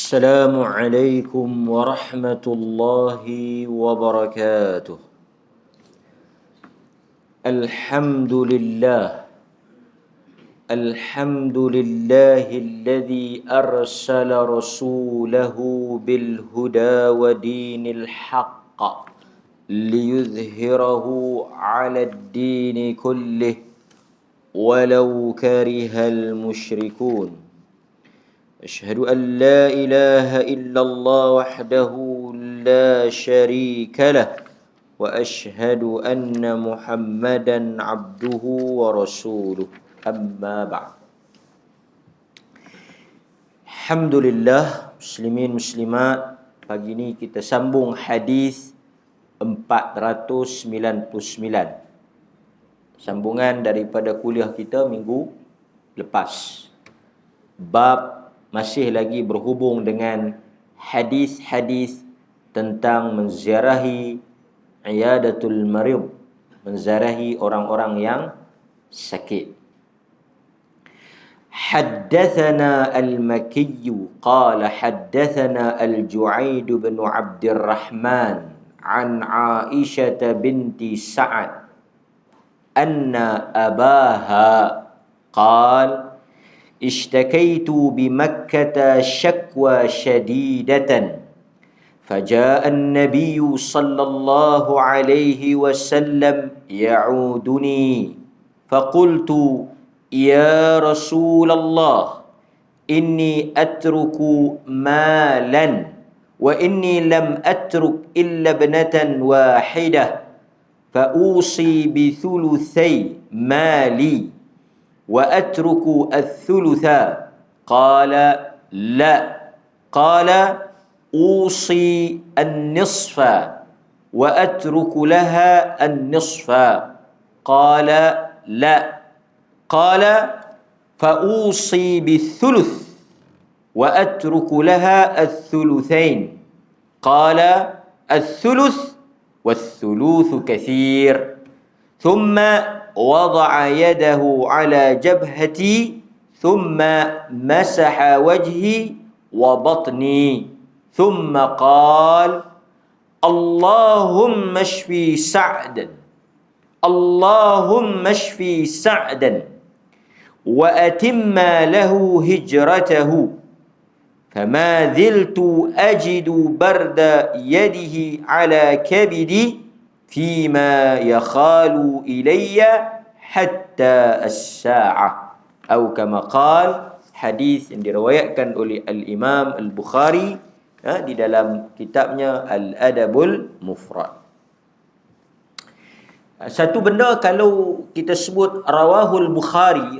السلام عليكم ورحمة الله وبركاته. الحمد لله الذي أرسل رسوله بالهدى ودين الحق ليظهره على الدين كله ولو كره المشركون. أشهد أن لا إله إلا الله وحده لا شريك له وأشهد أن محمدا عبده ورسوله. أما بعد. Alhamdulillah, muslimin muslimat, pagi ini kita sambung hadis 499. Sambungan daripada kuliah kita minggu lepas. Bab masih lagi berhubung dengan hadis-hadis tentang menziarahi iyadatul marid, menziarahi orang-orang yang sakit. Haddathana al-Makki qala haddathana al-Ju'aid bin Abdul Rahman an Aisyah binti Sa'ad anna abaha qala اشتكيت بمكة شكوى شديدة فجاء النبي صلى الله عليه وسلم يعودني فقلت يا رسول الله إني أترك مالا وإني لم أترك إلا ابنة واحدة فأوصي بثلثي مالي وأترك الثلثا قال لا قال أوصي النصف وأترك لها النصف قال لا قال فأوصي بالثلث وأترك لها الثلثين قال الثلث والثلوث كثير ثم وضع يده على جبهتي ثم مسح وجهي وبطني ثم قال اللهم اشفي سعدا اللهم اشفي سعدا وأتم له هجرته فما زلت أجد برد يده على كبدي فيما يخال إلي حتى الساعة أو كما قال. Hadis yang diriwayatkan oleh Al-Imam Al-Bukhari di dalam kitabnya Al-Adabul Mufrad. Satu benda kalau kita sebut rawahul Bukhari,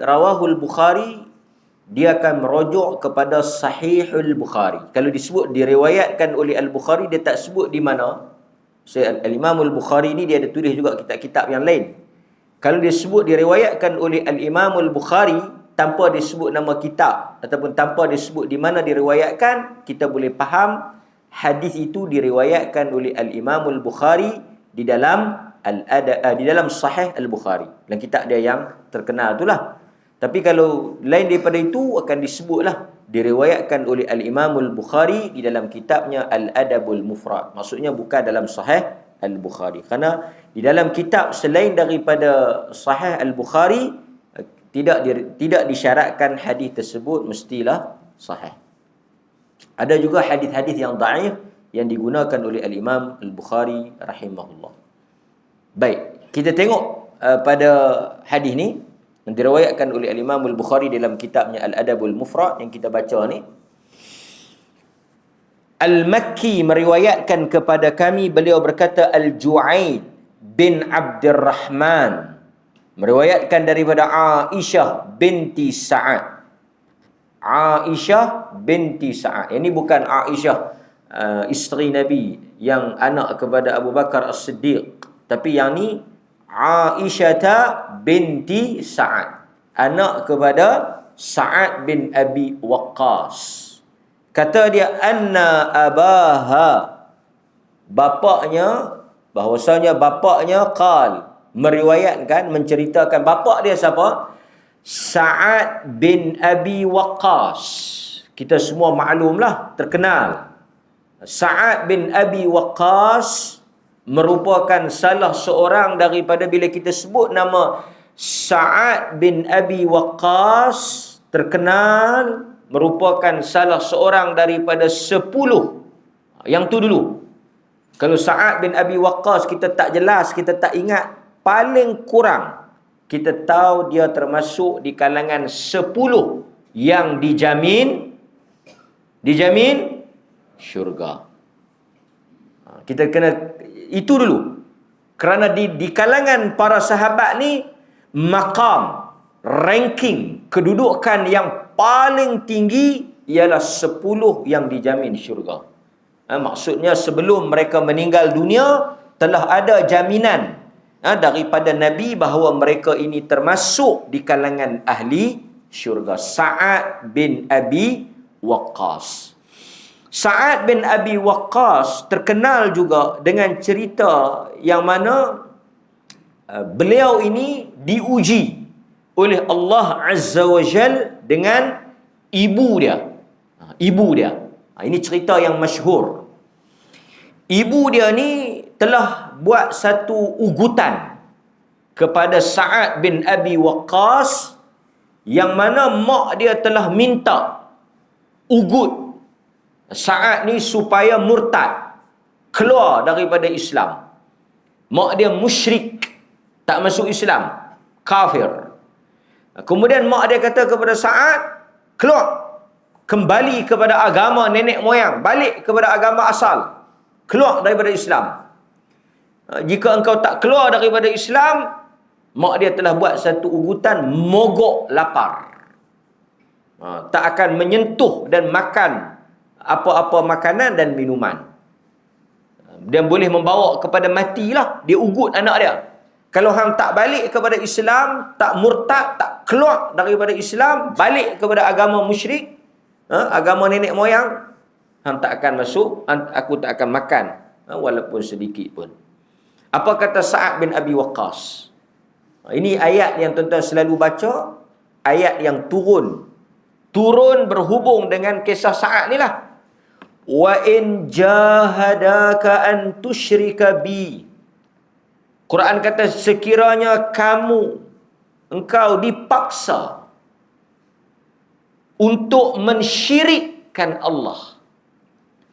dia akan merujuk kepada Sahihul Bukhari. Kalau disebut diriwayatkan oleh Al-Bukhari, dia tak sebut di mana. Al-Imam Al-Bukhari ni dia ada tulis juga kitab-kitab yang lain. Kalau dia sebut diriwayatkan oleh Al-Imam Al-Bukhari tanpa disebut nama kitab ataupun tanpa disebut di mana diriwayatkan, kita boleh faham hadis itu diriwayatkan oleh Al-Imam Al-Bukhari di dalam di dalam Sahih Al-Bukhari. Dan kitab dia yang terkenal itulah. Tapi kalau lain daripada itu akan disebutlah diriwayatkan oleh Al-Imam Al-Bukhari di dalam kitabnya Al-Adabul Mufrad. Maksudnya bukan dalam Sahih Al-Bukhari. Kerana di dalam kitab selain daripada Sahih Al-Bukhari tidak disyaratkan hadis tersebut mestilah sahih. Ada juga hadis-hadis yang dhaif yang digunakan oleh Al-Imam Al-Bukhari rahimahullah. Baik, kita tengok pada hadis ni yang diriwayatkan oleh Al-Imam Al-Bukhari dalam kitabnya Al-Adabul Mufrad yang kita baca ni. Al-Makki meriwayatkan kepada kami, beliau berkata Al-Ju'aid bin Abdul Rahman meriwayatkan daripada Aisyah binti Sa'ad. Aisyah binti Sa'ad. Ini bukan Aisyah isteri Nabi yang anak kepada Abu Bakar As-Siddiq, tapi yang ni Aisyah binti Sa'ad, anak kepada Sa'ad bin Abi Waqqas. Kata dia anna abaha, bapaknya, bahwasanya bapaknya meriwayatkan, menceritakan bapak dia siapa? Sa'ad bin Abi Waqqas. Kita semua maklumlah, terkenal. Sa'ad bin Abi Waqqas merupakan salah seorang daripada, bila kita sebut nama Sa'ad bin Abi Waqqas, terkenal, merupakan salah seorang daripada 10. Yang tu dulu. Kalau Sa'ad bin Abi Waqqas kita tak jelas, kita tak ingat, paling kurang kita tahu dia termasuk di kalangan 10 yang dijamin syurga. Kita kena itu dulu. Kerana di kalangan para sahabat ni, maqam, ranking, kedudukan yang paling tinggi ialah 10 yang dijamin syurga. Maksudnya sebelum mereka meninggal dunia, telah ada jaminan daripada Nabi bahawa mereka ini termasuk di kalangan ahli syurga. Sa'ad bin Abi Waqqas. Sa'ad bin Abi Waqqas terkenal juga dengan cerita yang mana beliau ini diuji oleh Allah Azza wa Jal dengan ibu dia. Ibu dia. Ini cerita yang masyhur. Ibu dia ni telah buat satu ugutan kepada Sa'ad bin Abi Waqqas, yang mana mak dia telah minta ugut Sa'ad ni supaya murtad, keluar daripada Islam. Mak dia musyrik, tak masuk Islam, kafir. Kemudian mak dia kata kepada Sa'ad, keluar, kembali kepada agama nenek moyang, balik kepada agama asal, keluar daripada Islam. Jika engkau tak keluar daripada Islam, mak dia telah buat satu ugutan, mogok lapar. Tak akan menyentuh dan makan apa-apa makanan dan minuman. Dia boleh membawa kepada matilah. Dia ugut anak dia. Kalau hang tak balik kepada Islam, tak murtad, tak keluar daripada Islam, balik kepada agama musyrik, agama nenek moyang, hang tak akan masuk, aku tak akan makan, walaupun sedikit pun. Apa kata Sa'ad bin Abi Waqqas? Ini ayat yang tuan-tuan selalu baca, ayat yang turun berhubung dengan kisah Sa'ad ni lah. Wa in jahadaka an tusyrika bi. Quran kata sekiranya engkau dipaksa untuk mensyirikkan Allah,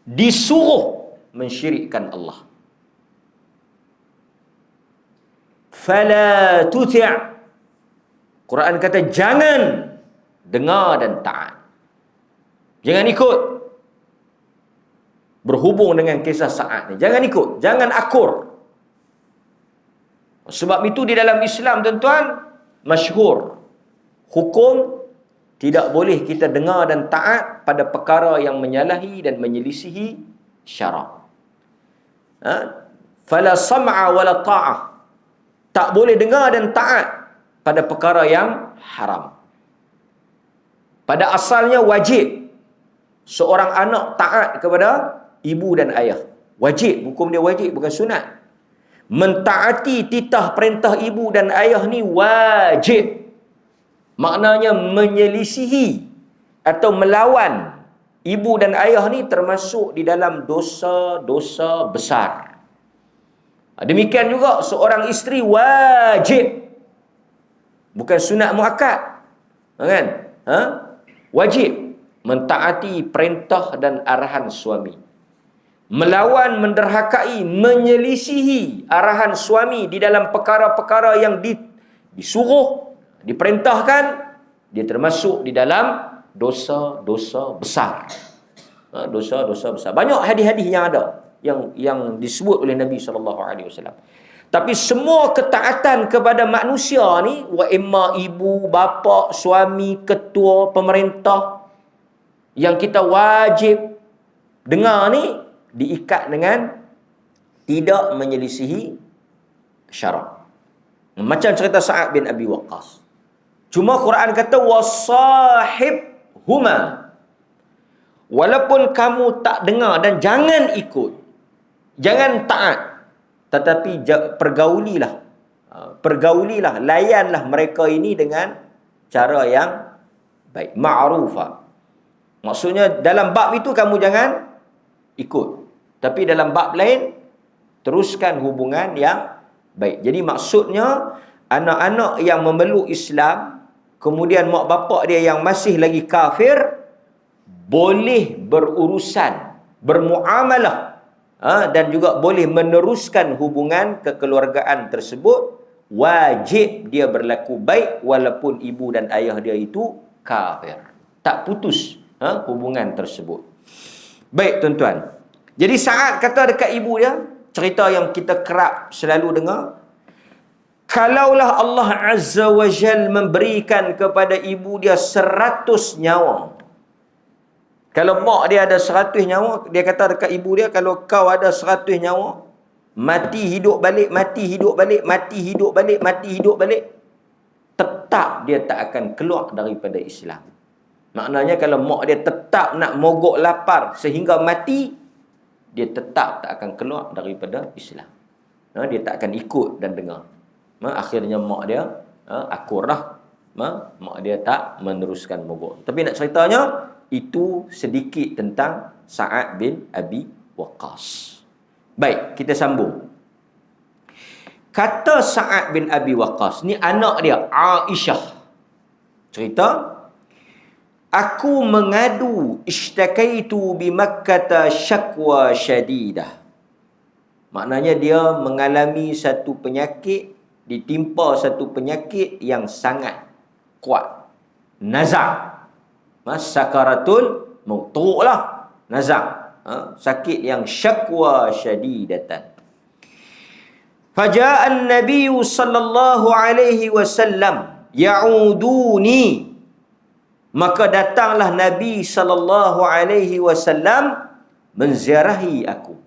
disuruh mensyirikkan Allah, fala tuti'. Quran kata jangan dengar dan taat. Jangan ikut. Berhubung dengan kisah Sa'ad ni, jangan ikut, jangan akur. Sebab itu di dalam Islam, tuan-tuan, masyhur hukum tidak boleh kita dengar dan taat pada perkara yang menyalahi dan menyelisihi syarak. Fala sam'a wala ta'ah. Tak boleh dengar dan taat pada perkara yang haram. Pada asalnya wajib seorang anak taat kepada ibu dan ayah. Wajib, hukum dia wajib, bukan sunat. Mentaati titah perintah ibu dan ayah ni wajib. Maknanya menyelisihi atau melawan ibu dan ayah ni termasuk di dalam dosa-dosa besar. Demikian juga seorang isteri wajib, bukan sunat muakkad, kan? Wajib mentaati perintah dan arahan suami. Melawan, menderhakai, menyelisihi arahan suami di dalam perkara-perkara yang disuruh, diperintahkan, dia termasuk di dalam dosa-dosa besar. Dosa-dosa besar. Banyak hadis-hadis yang ada yang disebut oleh Nabi SAW. Tapi semua ketaatan kepada manusia ni, wa imma ibu, bapa, suami, ketua, pemerintah, yang kita wajib dengar ni, diikat dengan tidak menyelisihi syarak. Macam cerita Sa'ad bin Abi Waqqas. Cuma Quran kata wasahib huma. Walaupun kamu tak dengar dan jangan ikut, jangan taat, tetapi pergaulilah, layanlah mereka ini dengan cara yang baik, ma'rufah. Maksudnya dalam bab itu kamu jangan ikut. Tapi dalam bab lain, teruskan hubungan yang baik. Jadi maksudnya, anak-anak yang memeluk Islam, kemudian mak bapak dia yang masih lagi kafir, boleh berurusan, bermuamalah, dan juga boleh meneruskan hubungan kekeluargaan tersebut. Wajib dia berlaku baik walaupun ibu dan ayah dia itu kafir. Tak putus hubungan tersebut. Baik tuan-tuan. Jadi Sa'ad kata dekat ibu dia, cerita yang kita kerap selalu dengar, kalaulah Allah Azza wa Jal memberikan kepada ibu dia 100 nyawa. Kalau mak dia ada 100 nyawa, dia kata dekat ibu dia, kalau kau ada 100 nyawa, mati hidup balik, mati hidup balik, mati hidup balik, mati hidup balik, tetap dia tak akan keluar daripada Islam. Maknanya kalau mak dia tetap nak mogok lapar sehingga mati, dia tetap tak akan keluar daripada Islam. Dia tak akan ikut dan dengar. Akhirnya mak dia akur dah. Mak dia tak meneruskan mogok. Tapi nak ceritanya, itu sedikit tentang Sa'ad bin Abi Waqqas. Baik, kita sambung. Kata Sa'ad bin Abi Waqqas, ni anak dia, Aisyah. Cerita, aku mengadu ishtakaitu bi Makkah syakwa syadidah. Maknanya dia mengalami satu penyakit, ditimpa satu penyakit yang sangat kuat. Nazak. Sakaratul maut. Teruklah. Nazak. Sakit yang syakwa syadidatan. Faja'an Nabi sallallahu alaihi wasallam ya'uduni. Maka datanglah Nabi sallallahu alaihi wasallam menziarahi aku.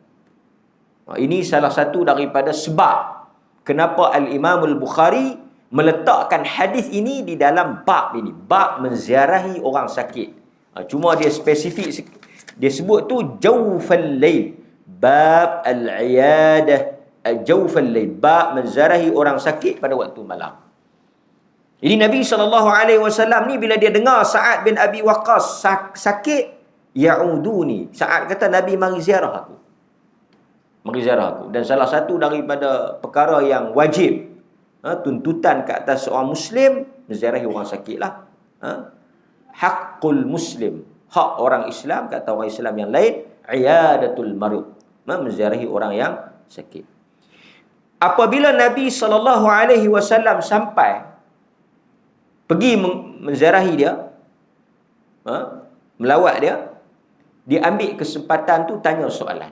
Ini salah satu daripada sebab kenapa Al-Imam Al-Bukhari meletakkan hadis ini di dalam bab ini, bab menziarahi orang sakit. Cuma dia spesifik, dia sebut tu jawfal lail, bab al-iyadah, jawfal lail, bab menziarahi orang sakit pada waktu malam. Jadi Nabi SAW ni bila dia dengar Sa'ad bin Abi Waqqas sakit, ya'uduni. Sa'ad kata, Nabi mari ziarah aku. Mari ziarah aku. Dan salah satu daripada perkara yang wajib, tuntutan ke atas seorang Muslim, menziarahi orang sakit lah. Haqqul Muslim. Hak orang Islam, kata orang Islam yang lain, iyadatul marid. Menziarahi orang yang sakit. Apabila Nabi SAW sampai, pergi menziarahi dia, melawat dia, dia ambil kesempatan tu tanya soalan.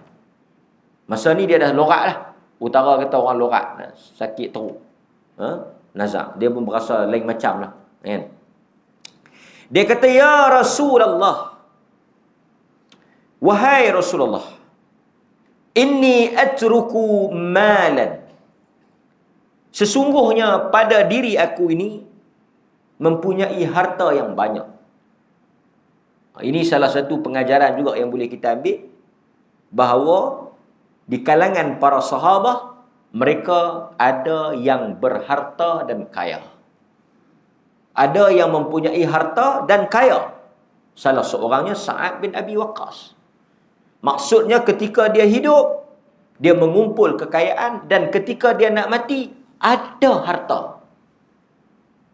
Masa ni dia dah lorat lah. Utara kata orang lorat, sakit teruk, nazak. Dia pun berasa lain macam lah, kan? Dia kata, ya Rasulullah, wahai Rasulullah, inni atruku malan. Sesungguhnya pada diri aku ini mempunyai harta yang banyak. Ini salah satu pengajaran juga yang boleh kita ambil, bahawa di kalangan para sahabat, mereka ada yang berharta dan kaya. Ada yang mempunyai harta dan kaya. Salah seorangnya Sa'ad bin Abi Waqqas. Maksudnya ketika dia hidup, dia mengumpul kekayaan, dan ketika dia nak mati, ada harta.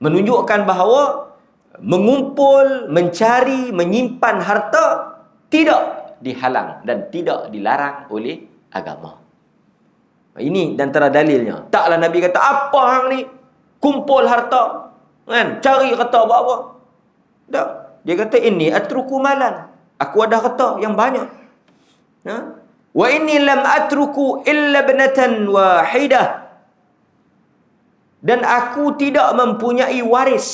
Menunjukkan bahawa mengumpul, mencari, menyimpan harta tidak dihalang dan tidak dilarang oleh agama. Ini antara dalilnya. Taklah Nabi kata, apa hang ni? Kumpul harta, kan? Cari harta buat apa? Tak. Dia kata, ini atruku malan. Aku ada harta yang banyak. Wa inni lam atruku illa ibnatan wahidah. Dan aku tidak mempunyai waris,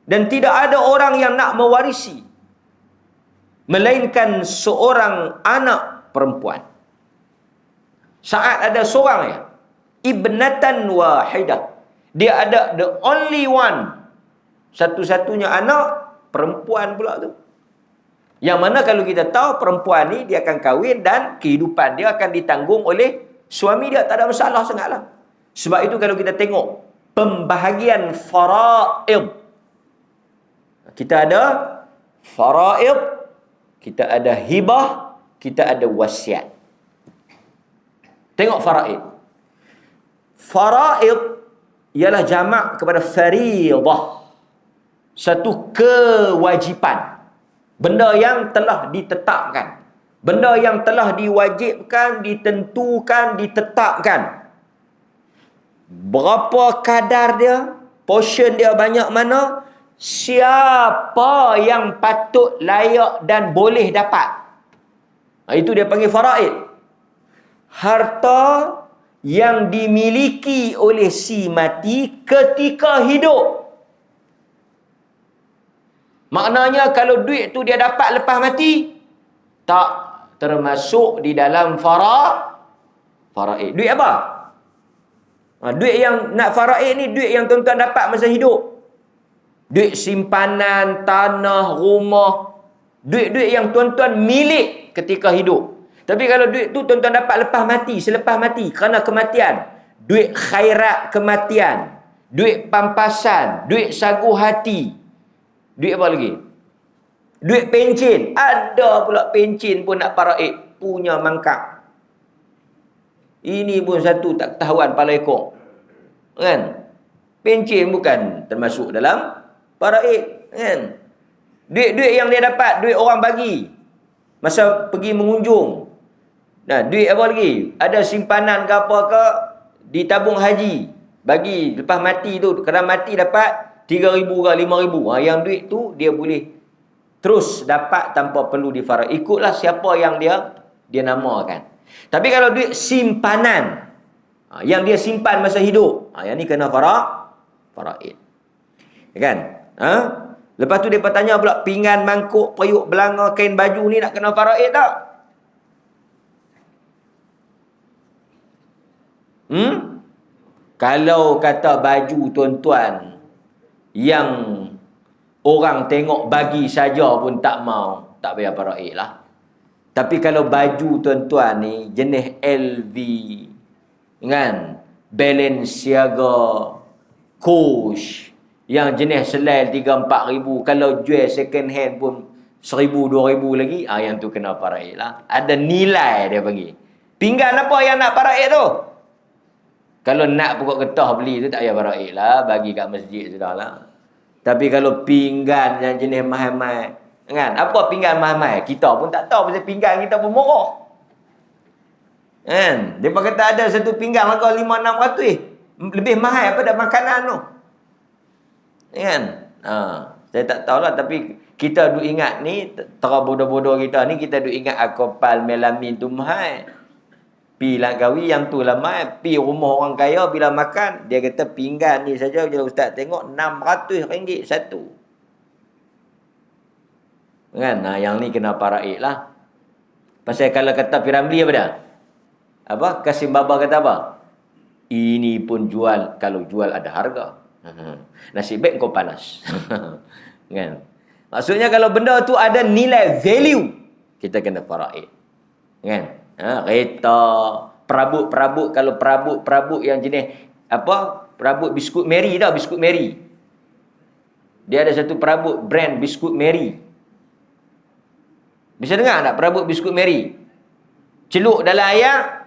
dan tidak ada orang yang nak mewarisi, melainkan seorang anak perempuan. Saat ada seorang ya, ibnatan wahidah. Dia ada the only one, satu-satunya anak perempuan pula tu. Yang mana kalau kita tahu perempuan ni dia akan kahwin dan kehidupan dia akan ditanggung oleh suami dia, tak ada masalah sangatlah. Sebab itu kalau kita tengok pembahagian faraid, kita ada Faraid, kita ada hibah, kita ada wasiat. Tengok faraid. Faraid ialah jamak kepada fariidah. Satu kewajipan. Benda yang telah ditetapkan. Benda yang telah diwajibkan, ditentukan, ditetapkan. Berapa kadar dia? Portion dia banyak mana? Siapa yang patut, layak dan boleh dapat? Itu dia panggil faraid. Harta yang dimiliki oleh si mati ketika hidup. Maknanya kalau duit tu dia dapat lepas mati, tak termasuk di dalam faraid. Duit apa? Duit yang nak faraid ni, duit yang tuan-tuan dapat masa hidup. Duit simpanan, tanah, rumah. Duit-duit yang tuan-tuan milik ketika hidup. Tapi kalau duit tu tuan-tuan dapat lepas mati, selepas mati, kerana kematian. Duit khairat kematian. Duit pampasan. Duit sagu hati. Duit apa lagi? Duit pencen. Ada pula pencen pun nak faraid. Punya mangkak. Ini pun satu tak ketahuan pala ekor. Kan? Pencen bukan termasuk dalam faraid. Kan? Duit-duit yang dia dapat, duit orang bagi masa pergi mengunjung. Nah, duit apa lagi? Ada simpanan ke apa ke, ditabung haji. Bagi lepas mati tu, kerana mati dapat 3,000 ke 5,000. Yang duit tu dia boleh terus dapat tanpa perlu difaraid. Ikutlah siapa yang dia namakan. Tapi kalau duit simpanan, yang dia simpan masa hidup, yang ni kena faraid. Kan? Lepas tu dia bertanya pula, pinggan, mangkuk, periuk, belanga, kain baju ni nak kena faraid tak? Kalau kata baju tuan-tuan yang orang tengok bagi saja pun tak mau, tak payah faraid lah. Tapi kalau baju tuan-tuan ni jenis LV, kan, Balenciaga, Coach, yang jenis selai 3-4 ribu, kalau jual second hand pun 1,000-2,000 lagi, yang tu kena faraid lah. Ada nilai dia bagi. Pinggan apa yang nak faraid tu? Kalau nak pokok getah beli tu tak payah faraid lah, bagi kat masjid sudah lah. Tapi kalau pinggan yang jenis mahal-mahal, kan? Apa pinggan mahal-mahal? Kita pun tak tahu pasal pinggan kita pun murah. Kan? Dia kata ada satu pinggan harga 500-600. Lebih mahal daripada makanan tu. Kan? Saya tak tahulah, tapi kita duk ingat ni, tera bodoh-bodoh kita ni, kita duk ingat akopal melamin tu mahal. Pi Langkawi yang tu lah mahal. Pi rumah orang kaya bila makan, dia kata pinggan ni saja bila ustaz tengok RM600 satu. Kan? Yang ni kena faraid lah. Pasal kalau kata Piramli apa dah? Apa? Kasim Baba kata apa? Ini pun jual, kalau jual ada harga. Nasib baik kau panas. Kan? Maksudnya kalau benda tu ada nilai value, kita kena faraid. Kan? Kereta, perabot-perabot, kalau perabot yang jenis apa? Perabot biskut Mary tau, biskut Mary. Dia ada satu perabot brand biskut Mary. Bisa dengar tak perabot biskut Mary? Celuk dalam air.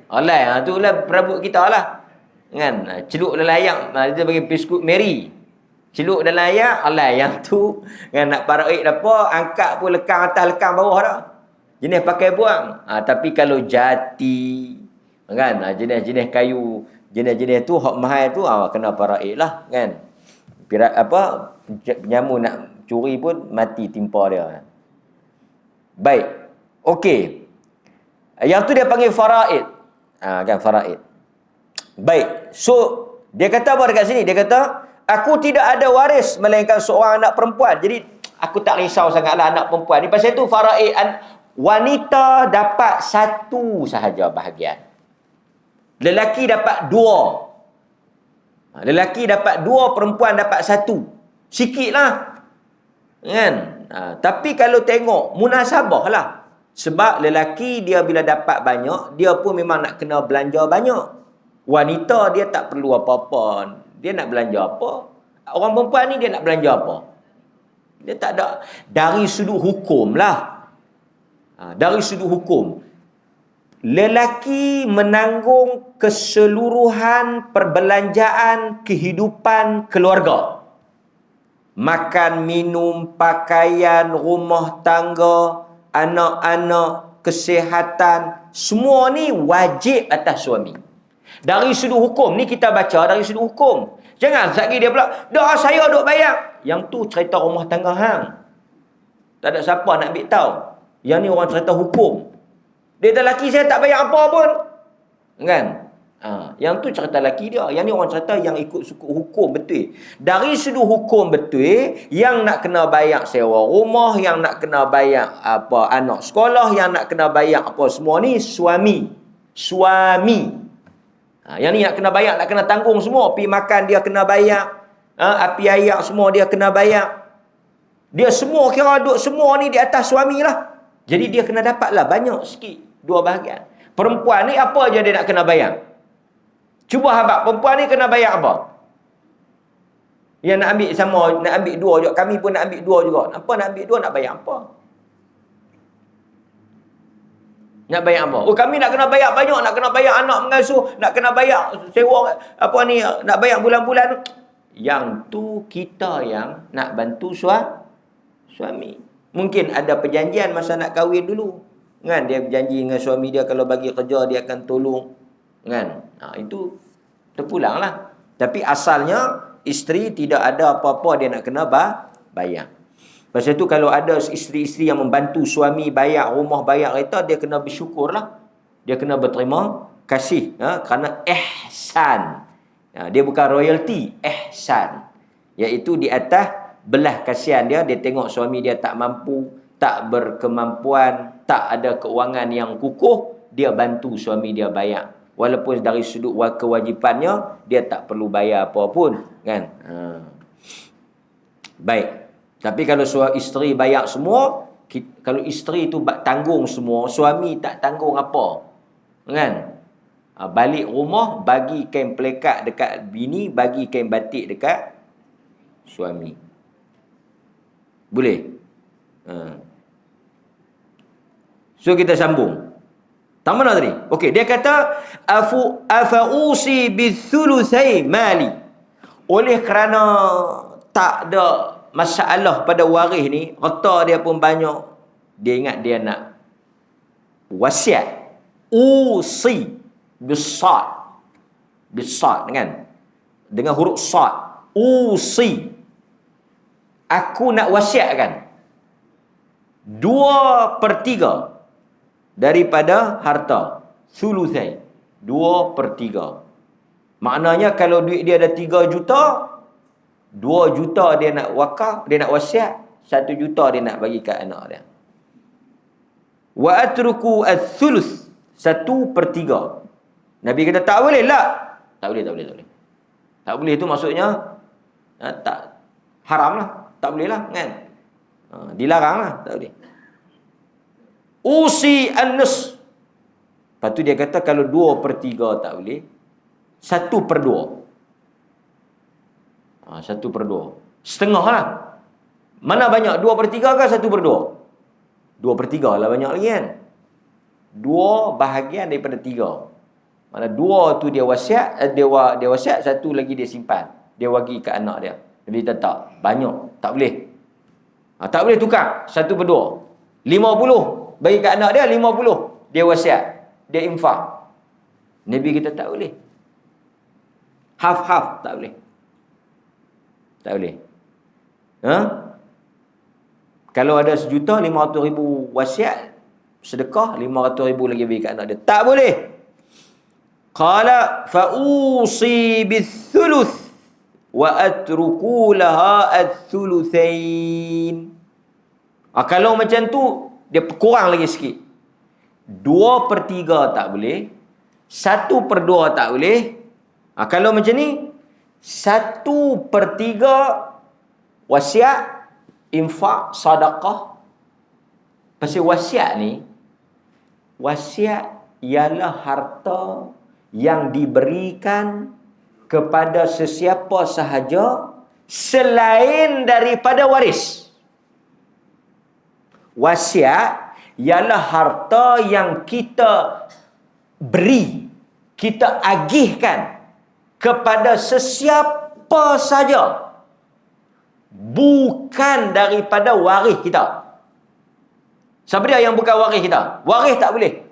Alah, tu lah perabot kita lah. Kan? Celuk dalam air, dia bagi biskut Mary. Celuk dalam air, alah yang tu kan nak faraid apa, angkat pun lekang atas, lekang bawah dah. Jenis pakai buang. Tapi kalau jati, kan, jenis-jenis kayu, jenis-jenis tu hak mahal tu, kena faraid lah, kan. Penyamu nak curi pun mati timpa dia. Baik. Okey. Yang tu dia panggil faraid. Kan, faraid. Baik. So, dia kata apa dekat sini? Dia kata, aku tidak ada waris melainkan seorang anak perempuan. Jadi, aku tak risau sangatlah anak perempuan ni. Pasal tu faraid, wanita dapat satu sahaja bahagian. Lelaki dapat 2. Lelaki dapat 2, perempuan dapat 1. Sikit lah. Kan? Tapi kalau tengok, munasabah lah. Sebab lelaki dia bila dapat banyak, dia pun memang nak kena belanja banyak. Wanita dia tak perlu apa-apa. Dia nak belanja apa? Orang perempuan ni dia nak belanja apa? Dia tak ada. Dari sudut hukum lah. Dari sudut hukum. Lelaki menanggung keseluruhan perbelanjaan kehidupan keluarga. Makan, minum, pakaian, rumah tangga, anak-anak, kesihatan, semua ni wajib atas suami. Dari sudut hukum ni kita baca dari sudut hukum. Jangan sekali dia pula, dah saya duk bayar. Yang tu cerita rumah tangga hang. Tak ada siapa nak ambil tahu. Yang ni orang cerita hukum. Dia kata laki saya tak bayar apa pun. Kan? Yang tu cerita laki dia. Yang ni orang cerita yang ikut suku hukum betul. Dari sudut hukum betul, yang nak kena bayar sewa rumah, yang nak kena bayar apa anak sekolah, yang nak kena bayar apa semua ni suami. Suami. Yang ni nak kena bayar, nak kena tanggung semua. Pergi makan dia kena bayar. Api ayak semua dia kena bayar. Dia semua kira duk semua ni di atas suami lah. Jadi dia kena dapat lah banyak sikit. 2 bahagian. Perempuan ni apa aja dia nak kena bayar? Cuba habaq, perempuan ni kena bayar apa? Yang nak ambil sama, nak ambil 2 juga. Kami pun nak ambil 2 juga. Apa nak ambil 2, nak bayar apa? Nak bayar apa? Oh, kami nak kena bayar banyak, nak kena bayar anak mengasuh, nak kena bayar sewa apa ni, nak bayar bulan-bulan. Yang tu kita yang nak bantu suami. Mungkin ada perjanjian masa nak kahwin dulu. Kan dia berjanji dengan suami dia kalau bagi kerja dia akan tolong. Kan? Itu terpulanglah. Tapi asalnya isteri tidak ada apa-apa dia nak kena bayar. Pasal tu kalau ada isteri-isteri yang membantu suami bayar rumah, bayar kereta, dia kena bersyukurlah. Dia kena berterima kasih, kerana ihsan. Dia bukan royalty, ihsan. Iaitu di atas belah kasihan dia tengok suami dia tak mampu, tak berkemampuan, tak ada keuangan yang kukuh, dia bantu suami dia bayar. Walaupun dari sudut kewajipannya dia tak perlu bayar apa pun, kan? Baik. Tapi kalau isteri bayar semua, kalau isteri tu tanggung semua, suami tak tanggung apa. Kan? Balik rumah bagi kain pelekat dekat bini, bagi kain batik dekat suami. Boleh? So kita sambung. Tak mana tadi? Okey, dia kata afausi bithulutsai mali. Oleh kerana tak ada masalah pada waris ni, harta dia pun banyak. Dia ingat dia nak wasiat. Usi bisad. Bisad kan? Dengan huruf sad. Usi. Aku nak wasiatkan 2/3 daripada harta. Thulutsai. 2/3. Maknanya kalau duit dia ada 3 juta, 2 juta dia nak wakaf, dia nak wasiat, 1 juta dia nak bagi kat anak dia. Wa atruku ats-thuluts, 1/3. Nabi kata tak boleh lah. Tak boleh. Tak boleh tu maksudnya tak haram lah. Tak boleh lah kan. Dilarang lah. Tak boleh. Usi an-nus. Lepas tu dia kata kalau 2/3 tak boleh, 1/2. 1/2. Setengah lah. Mana banyak? 2/3 ke 1/2? 2/3 lah banyak lagi kan. 2 bahagian daripada 3. Mana 2 tu dia wasiat, dia wasiat, 1 lagi dia simpan. Dia bagi kat anak dia. Dia kata tak, banyak. Tak boleh. Tak boleh tukar 1/2. 50 bagi kat anak dia, 50 dia wasiat, dia infak. Nabi kata tak boleh. Half-half tak boleh. Tak boleh. Kalau ada 1,500,000 wasiat, sedekah, 500,000 lagi bagi kat anak dia. Tak boleh. Qala fa'usi bithuluth wa atruku laha ats-thulutsain. Kalau macam tu dia kurang lagi sikit. 2/3 tak boleh, 1/2 tak boleh. Kalau macam ni 1/3 wasiat, infak, sedekah. Pasal wasiat ni, wasiat ialah harta yang diberikan kepada sesiapa sahaja selain daripada waris. Wasiat ialah harta yang kita beri, kita agihkan kepada sesiapa saja, bukan daripada waris kita. Siapa dia yang bukan waris kita? Waris tak boleh.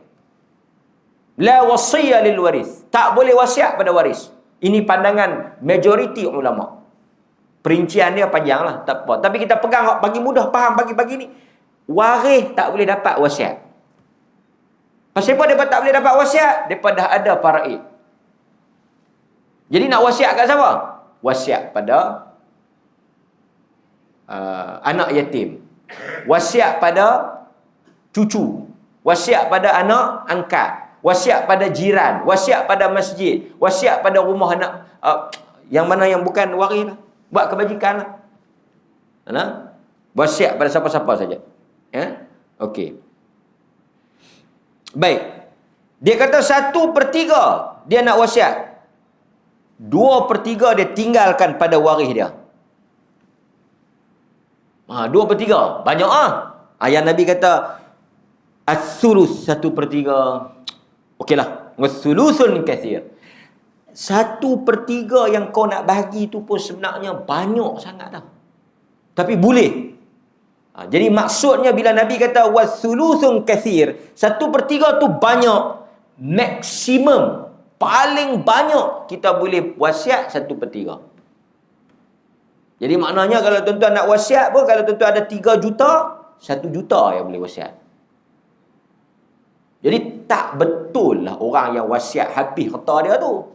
La wasiyya lil waris. Tak boleh wasiat pada waris. Ini pandangan majoriti ulama. Perincian dia panjang lah, tak apa. Tapi kita pegang bagi mudah faham bagi ni. Waris tak boleh dapat wasiat. Pasal apa mereka tak boleh dapat wasiat? Mereka dah ada faraid. Jadi nak wasiat kat siapa? Wasiat pada anak yatim. Wasiat pada cucu. Wasiat pada anak angkat. Wasiat pada jiran. Wasiat pada masjid. Wasiat pada rumah anak. Yang mana yang bukan waris lah. Buat kebajikan lah. Wasiat pada siapa-siapa saja. Ya? Okey. Baik. Dia kata 1/3 dia nak wasiat. 2/3 dia tinggalkan pada waris dia. 2/3. Banyak Yang Nabi kata as-sulus 1/3. Okeylah. Was-sulusun kathir. 1/3 yang kau nak bagi tu pun sebenarnya banyak sangat dah. Tapi boleh. Jadi maksudnya bila Nabi kata was-sulusun kathir, 1/3 tu banyak. Maksimum. Paling banyak kita boleh wasiat 1/3. Jadi maknanya kalau tuan-tuan nak wasiat pun, kalau tuan-tuan ada 3 juta, 1 juta yang boleh wasiat. Jadi tak betul lah orang yang wasiat habis harta dia tu.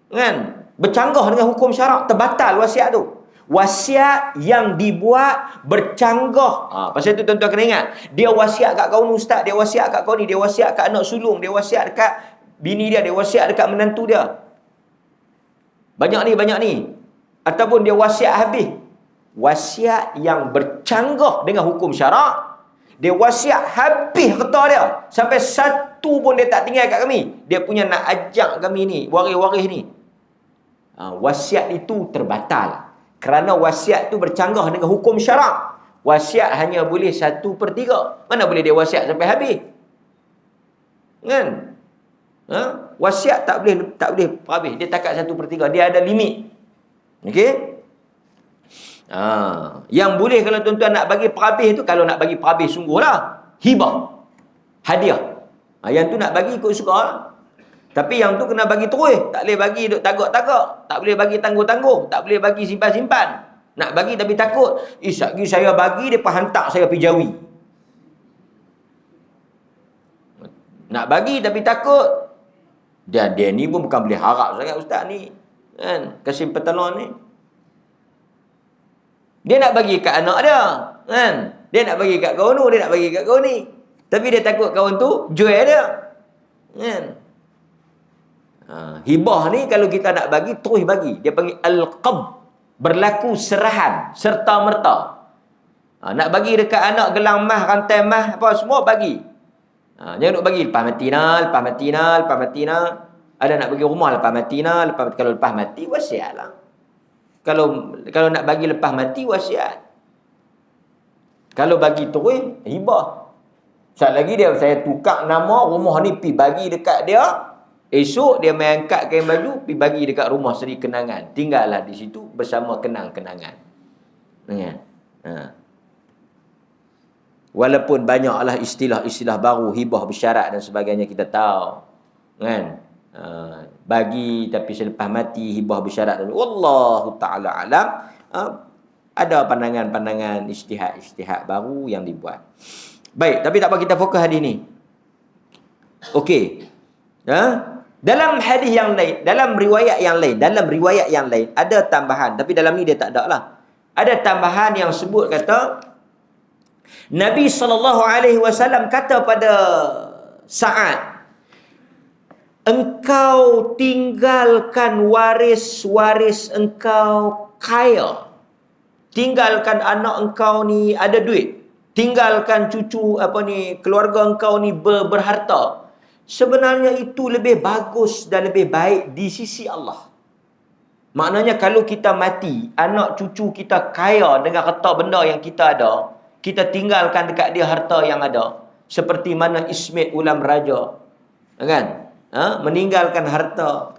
Kan? Bercanggah dengan hukum syarak, terbatal wasiat tu. Wasiat yang dibuat bercanggah. Pasal tu tuan-tuan kena ingat. Dia wasiat kat kau ni ustaz, dia wasiat kat kau ni, dia wasiat kat anak sulung, dia wasiat dekat bini dia, dia wasiat dekat menantu dia. Banyak ni. Ataupun dia wasiat habis. Wasiat yang bercanggah dengan hukum syarak, dia wasiat habis harta dia. Sampai satu pun dia tak tinggal kat kami. Dia punya nak ajak kami ni, waris-waris ni. Wasiat itu terbatal. Kerana wasiat tu bercanggah dengan hukum syarak. Wasiat hanya boleh 1/3. Mana boleh dia wasiat sampai habis? Kan? Wasiat tak boleh habis. Dia takat 1/3. Dia ada limit. Okey? Yang boleh kalau tuan-tuan nak bagi perhabis tu, kalau nak bagi perhabis sungguhlah, hibah, hadiah. Yang tu nak bagi ikut suka lah. Tapi yang tu kena bagi terus. Tak boleh bagi duk tagak-tagak. Tak boleh bagi tangguh-tangguh. Tak boleh bagi simpan-simpan. Nak bagi tapi takut. Lagi saya bagi, dia hantar saya pergi Jawi. Nak bagi tapi takut. Dia ni pun bukan boleh harap sangat ustaz ni. Kan? Kasih pertolongan ni. Dia nak bagi kat anak dia. Kan? Dia nak bagi kat kawan tu. Dia nak bagi kat kawan ni. Tapi dia takut kawan tu jual dia. Kan? Hibah ni kalau kita nak bagi, terus bagi. Dia panggil al-qab. Berlaku serahan. Serta-merta. Nak bagi dekat anak gelang mah, rantai mah, apa semua bagi. Jangan nak bagi lepas mati. Ada nak bagi rumah lepas mati. Kalau lepas mati, wasiat lah. Kalau nak bagi lepas mati, wasiat. Kalau bagi terus, hibah. Sekali lagi saya tukar nama rumah ni, pi bagi dekat dia. Esok dia main angkat kain baju, pi bagi dekat rumah Seri Kenangan. Tinggallah di situ bersama kenang-kenangan. Walaupun banyaklah istilah-istilah baru, hibah bersyarat dan sebagainya kita tahu. Kan? Bagi tapi selepas mati, hibah bersyarat. Wallahu ta'ala alam. Ada pandangan-pandangan ijtihad baru yang dibuat. Baik, tapi tak apa, kita fokus hadis ni. Okey. Dalam hadis yang lain, dalam riwayat yang lain ada tambahan, tapi dalam ni dia tak ada lah. Ada tambahan yang sebut kata Nabi SAW kata pada Sa'ad, engkau tinggalkan waris-waris engkau kaya. Tinggalkan anak engkau ni ada duit. Tinggalkan cucu keluarga engkau ni berharta. Sebenarnya itu lebih bagus dan lebih baik di sisi Allah. Maknanya kalau kita mati, anak cucu kita kaya dengan harta benda yang kita ada, kita tinggalkan dekat dia harta yang ada. Seperti mana Ismet Ulam Raja, kan? Meninggalkan harta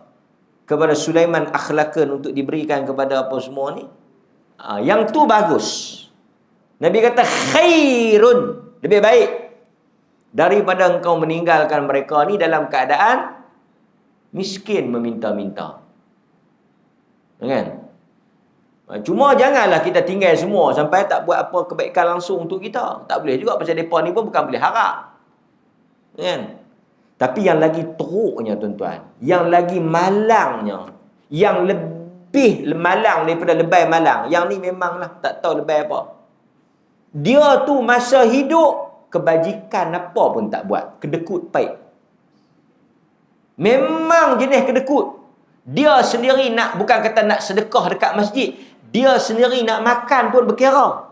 kepada Sulaiman Akhlaqan untuk diberikan kepada apa semua ni. Yang tu bagus. Nabi kata khairun, lebih baik daripada engkau meninggalkan mereka ni dalam keadaan miskin meminta-minta. Kan? Cuma janganlah kita tinggal semua sampai tak buat apa kebaikan langsung untuk kita. Tak boleh juga, pasal mereka ni pun bukan boleh harap. Kan? Tapi yang lagi teruknya tuan-tuan, yang lagi malangnya, yang lebih malang daripada lebay malang, yang ni memanglah tak tahu lebay apa. Dia tu masa hidup kebajikan apa pun tak buat, kedekut paik. Memang jenis kedekut. Dia sendiri nak, bukan kata nak sedekah dekat masjid, dia sendiri nak makan pun berkira.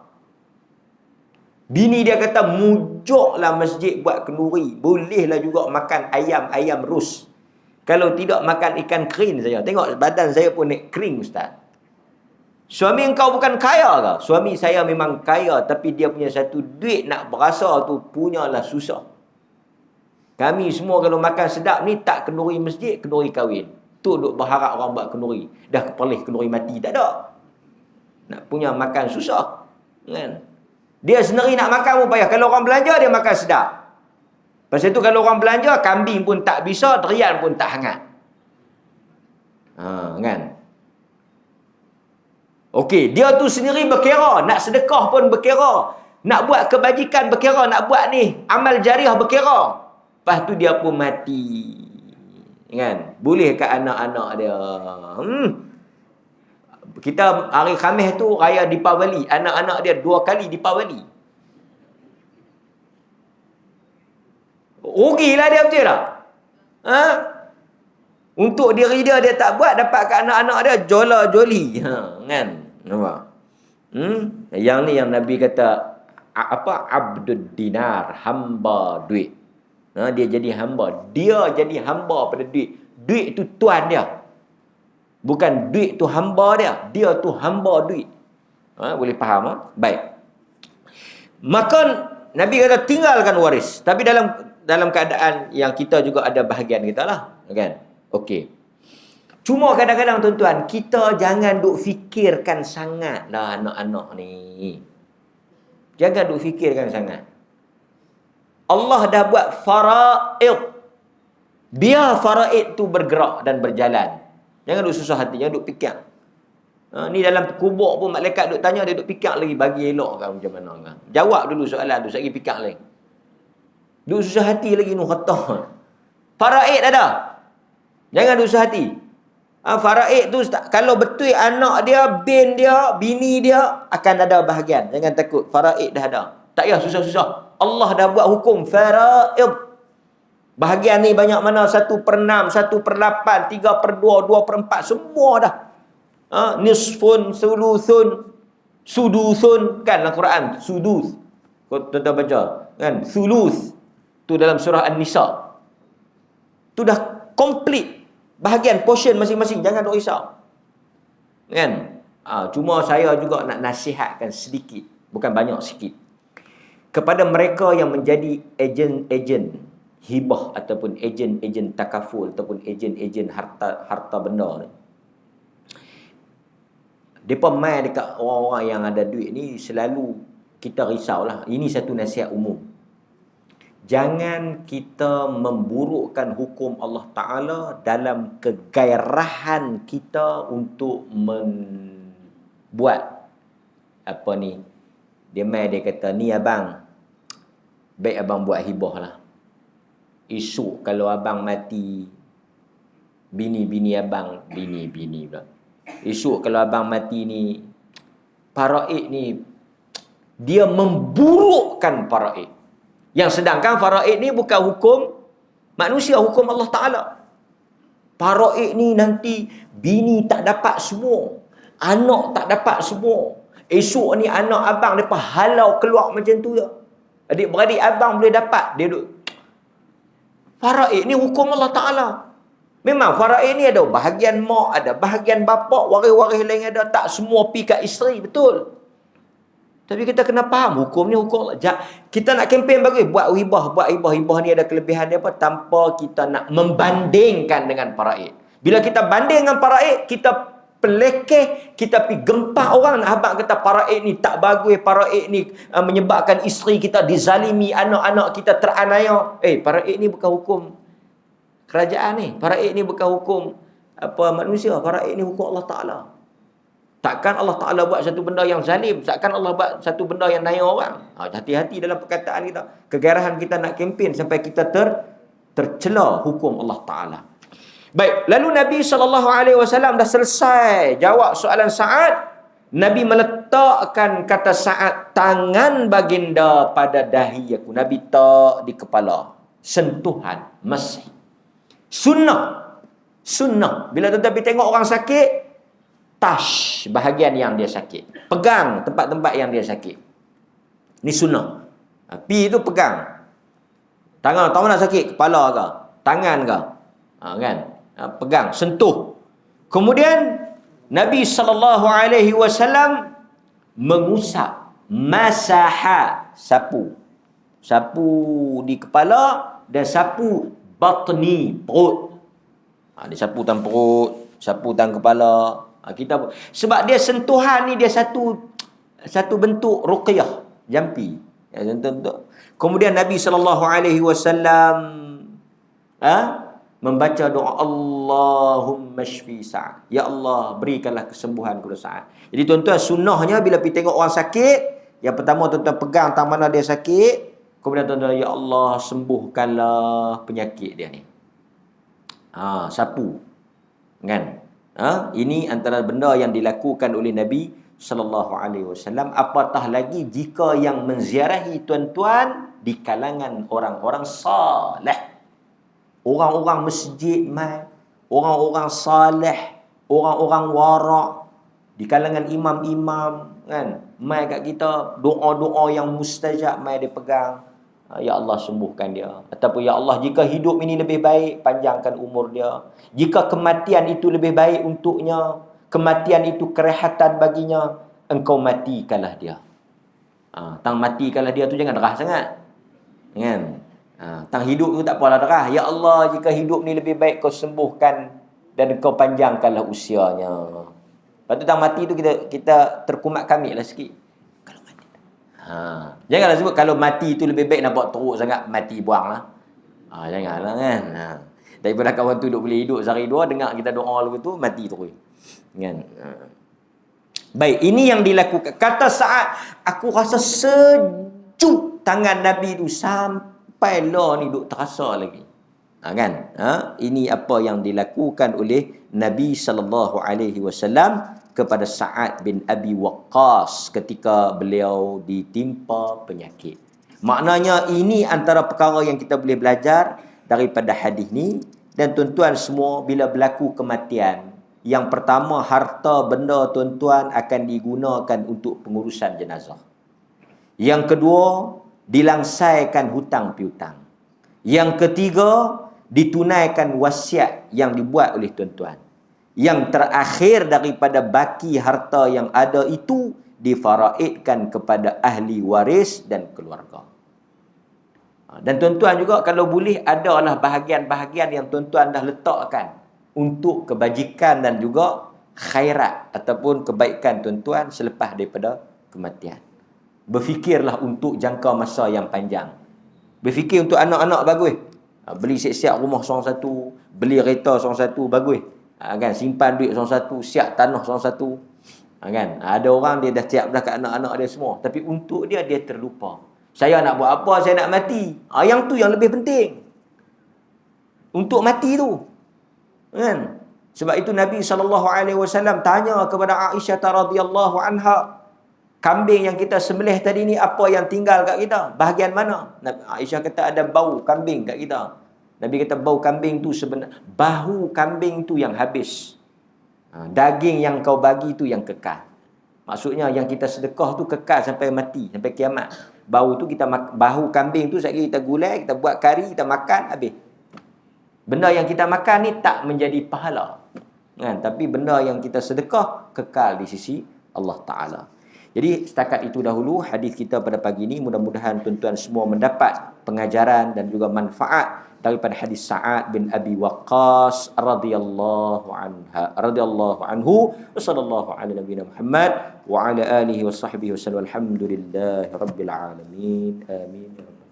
Bini dia kata, mujuklah masjid buat kenduri. Bolehlah juga makan ayam rus. Kalau tidak makan ikan kering saja. Tengok badan saya pun naik kering, Ustaz. Suami engkau bukan kaya ke? Suami saya memang kaya, tapi dia punya satu duit nak berasa tu punyalah susah. Kami semua kalau makan sedap ni, tak kenduri masjid, kenduri kahwin. Tu duk berharap orang buat kenduri. Dah kepalih kenduri mati, tak ada. Nak punya makan susah. Kan? Dia sendiri nak makan pun payah. Kalau orang belanja, dia makan sedap. Pasal tu kalau orang belanja, kambing pun tak bisa, terian pun tak hangat. Kan? Okey, dia tu sendiri berkira. Nak sedekah pun berkira. Nak buat kebajikan berkira. Nak buat ni, amal jariah berkira. Lepas tu dia pun mati. Kan? Boleh kat anak-anak dia. Kita hari Khamis tu raya Deepavali, anak-anak dia 2 kali Deepavali. Rugilah dia, betul tak? Untuk diri dia tak buat, dapat kat anak-anak dia jola-joli. Kan? Nampak? Yang ni yang Nabi kata abdud dinar, hamba duit. Dia jadi hamba. Dia jadi hamba pada duit. Duit tu tuan dia. Bukan duit tu hamba dia. Dia tu hamba duit. Boleh faham? Baik. Maka Nabi kata tinggalkan waris. Tapi dalam keadaan yang kita juga ada bahagian kita lah. Kan? Okey. Cuma kadang-kadang tuan-tuan, kita jangan duk fikirkan sangat lah anak-anak ni. Jangan duk fikirkan sangat. Allah dah buat faraid. Biar faraid tu bergerak dan berjalan. Jangan duk susah hati, jangan duk fikir. Ni dalam kubur pun malaikat duk tanya, dia duk fikir lagi, bagi elok kan macam mana kan. Jawab dulu soalan tu, sekali fikir lagi. Duk susah hati lagi nu kata. Faraid ada. Jangan duk susah hati. Faraid tu kalau betul anak dia, bin dia, bini dia akan ada bahagian. Jangan takut, faraid dah ada. Tak payah susah-susah. Allah dah buat hukum faraid. Bahagian ni banyak mana? 1/6, 1/8, 3/2, 2/4, semua dah. Nisfun, sulusun, sudusun, kan dalam Quran, sudus. Kau tuan-tuan baca, kan? Sulus. Tu dalam surah An-Nisa. Tu dah komplit. Bahagian, portion masing-masing. Jangan duk risau. Kan? Cuma saya juga nak nasihatkan sedikit. Bukan banyak, sikit. Kepada mereka yang menjadi ejen-ejen hibah ataupun ejen-ejen takaful ataupun ejen-ejen harta benda ni. Depa main dekat orang-orang yang ada duit ni, selalu kita risaulah. Ini satu nasihat umum. Jangan kita memburukkan hukum Allah Ta'ala dalam kegairahan kita untuk membuat apa ni. Dia main, dia kata, ni abang, baik abang buat hibah lah. Esok kalau abang mati, bini-bini abang, bini-bini pula. Esok kalau abang mati ni, faraid ni, dia memburukkan faraid. Yang sedangkan faraid ni bukan hukum manusia, hukum Allah Ta'ala. Faraid ni nanti bini tak dapat semua, anak tak dapat semua. Esok ni anak abang mereka halau keluar macam tu je. Adik-beradik abang boleh dapat. Dia duduk. Faraid ni hukum Allah Ta'ala. Memang faraid ni ada bahagian mak, ada bahagian bapa, waris-waris lain ada. Tak semua pi kat isteri, betul. Tapi kita kena faham hukum ni hukum Allah. Kita nak kempen bagus, buat hibah. Hibah ni ada kelebihan dia apa? Tanpa kita nak membandingkan dengan faraid. Bila kita banding dengan faraid, kita pelekeh, kita pergi gempah orang nak habaq kata faraid ni tak bagus, faraid ni menyebabkan isteri kita dizalimi, anak-anak kita teranaya. Faraid ni bukan hukum kerajaan ni. Faraid ni bukan hukum manusia. Faraid ni hukum Allah Ta'ala. Takkan Allah Ta'ala buat satu benda yang zalim. Takkan Allah buat satu benda yang naya orang. Hati-hati dalam perkataan kita. Kegerahan kita nak kempen sampai kita tercela hukum Allah Ta'ala. Baik, lalu Nabi SAW dah selesai jawab soalan Sa'ad. Nabi meletakkan kata Sa'ad, tangan baginda pada dahi aku. Nabi tak di kepala. Sentuhan, masih. Sunnah. Bila tetapi tengok orang sakit, touch bahagian yang dia sakit. Pegang tempat-tempat yang dia sakit. Ni sunnah. Pi itu pegang. Tangan, tahu nak sakit? Kepala ke? Tangan ke? Kan? Pegang, sentuh. Kemudian Nabi SAW mengusap, masaha, sapu di kepala dan sapu batni, perut. Dia sapu tan perut, sapu tan kepala. Sebab dia sentuhan ni dia satu bentuk ruqyah, jampi. Kemudian Nabi SAW membaca doa Allahumma shfi Sa'ad. Ya Allah, berikanlah kesembuhan kepada Sa'ad. Jadi tuan-tuan, sunnahnya bila pergi tengok orang sakit, yang pertama tuan-tuan pegang tang mana dia sakit, kemudian tuan-tuan, ya Allah, sembuhkanlah penyakit dia ni. Sapu. Kan? Ini antara benda yang dilakukan oleh Nabi SAW. Apatah lagi jika yang menziarahi tuan-tuan di kalangan orang-orang saleh. Orang-orang masjid mai, orang-orang saleh, orang-orang warak, di kalangan imam-imam, kan? Mai kat kita, doa-doa yang mustajab mai dia pegang. Ya Allah, sembuhkan dia. Ataupun ya Allah, jika hidup ini lebih baik, panjangkan umur dia. Jika kematian itu lebih baik untuknya, kematian itu kerehatan baginya, engkau matikanlah dia. Tang matikanlah dia tu jangan derah sangat. Kan? Tang hidup tu tak apalah derah. Ya Allah, jika hidup ni lebih baik kau sembuhkan dan kau panjangkanlah usianya. Lepas tu tang mati tu kita terkumat kamik lah sikit. Kalau mati. Janganlah sebut kalau mati tu lebih baik nampak teruk sangat, mati buang lah. Janganlah kan. Daripada kawan tu duduk boleh hidup sehari dua, dengar kita doa lagu tu, mati terus. Kan? Baik, ini yang dilakukan. Kata Sa'ad, aku rasa sejuk tangan Nabi tu sampai lah ni duk terasa lagi. Kan? Ini apa yang dilakukan oleh Nabi SAW kepada Sa'ad bin Abi Waqqas ketika beliau ditimpa penyakit. Maknanya ini antara perkara yang kita boleh belajar daripada hadis ni. Dan tuan-tuan semua, bila berlaku kematian, yang pertama, harta benda tuan-tuan akan digunakan untuk pengurusan jenazah. Yang kedua, dilangsaikan hutang piutang. Yang ketiga, ditunaikan wasiat yang dibuat oleh tuan-tuan. Yang terakhir daripada baki harta yang ada itu, difaraidkan kepada ahli waris dan keluarga. Dan tuan-tuan juga kalau boleh adalah bahagian-bahagian yang tuan-tuan dah letakkan untuk kebajikan dan juga khairat ataupun kebaikan tuan-tuan selepas daripada kematian. Berfikirlah untuk jangka masa yang panjang. Berfikir untuk anak-anak bagus. Beli siap-siap rumah seorang satu, beli kereta seorang satu, bagus. Kan, simpan duit seorang satu, siap tanah seorang satu. Kan, ada orang dia dah siap dah kat anak-anak dia semua, tapi untuk dia terlupa. Saya nak buat apa? Saya nak mati. Yang tu yang lebih penting. Untuk mati tu. Kan? Sebab itu Nabi SAW tanya kepada Aisyah radhiyallahu anha, kambing yang kita sembelih tadi ni apa yang tinggal kat kita? Bahagian mana? Aisyah kata ada bau kambing kat kita. Nabi kata bau kambing tu sebenarnya, bahu kambing tu yang habis. Daging yang kau bagi tu yang kekal. Maksudnya yang kita sedekah tu kekal sampai mati, sampai kiamat. Bau tu bahu kambing tu sekali kita gulai, kita buat kari, kita makan, habis. Benda yang kita makan ni tak menjadi pahala. Kan? Tapi benda yang kita sedekah kekal di sisi Allah Ta'ala. Jadi setakat itu dahulu hadis kita pada pagi ini. Mudah-mudahan tuan-tuan semua mendapat pengajaran dan juga manfaat daripada hadis Sa'ad bin Abi Waqqas radhiyallahu anhu. Wassallallahu ala nabiyina Muhammad wa ala alihi wa sahbihi wasallam. Alhamdulillahi rabbil alamin. Amin.